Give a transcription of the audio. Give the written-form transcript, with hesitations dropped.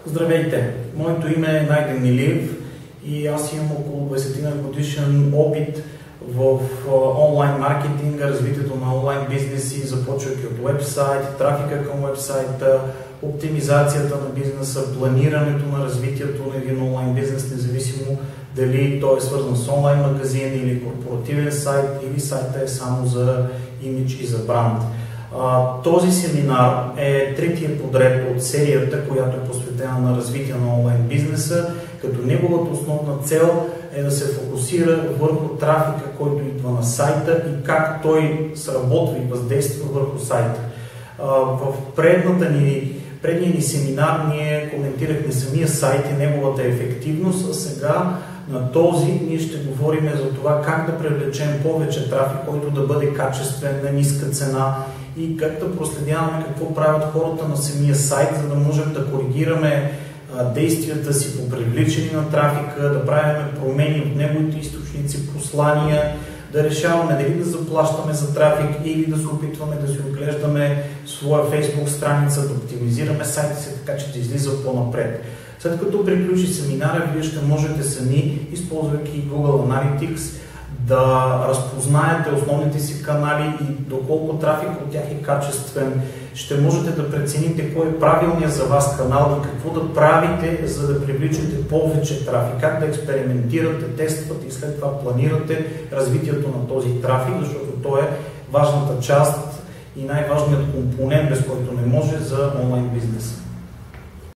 Здравейте! Моето име е Найден Илиев и аз имам около 20 годишен опит в онлайн маркетинга, развитието на онлайн бизнеси, започвайки от уебсайт, трафика към уебсайта, оптимизацията на бизнеса, планирането на развитието на един онлайн бизнес, независимо дали той е свързан с онлайн магазин или корпоративен сайт, или сайта е само за имидж и за бранд. Този семинар е третия подред от серията, която е посветена на развитие на онлайн бизнеса, като неговата основна цел е да се фокусира върху трафика, който идва на сайта и как той сработва и въздейства върху сайта. В предния ни семинар ние коментирахме самия сайт и неговата ефективност, а сега на този ние ще говорим за това как да привлечем повече трафик, който да бъде качествен, на ниска цена и как да проследяваме какво правят хората на самия сайт, за да можем да коригираме действията си по привличане на трафика, да правим промени от неговите източници, послания, да решаваме дали да заплащаме за трафик или да се опитваме да си отглеждаме своя Facebook страница, да оптимизираме сайта си, така че да излиза по-напред. След като приключи семинара, вие ще можете сами, използвайки Google Analytics, да разпознаете основните си канали и доколко трафик от тях е качествен. Ще можете да прецените кой е правилният за вас канал и какво да правите, за да привличате повече трафик, как да експериментирате, тествате и след това планирате развитието на този трафик, защото той е важната част и най-важният компонент, без който не може за онлайн бизнеса.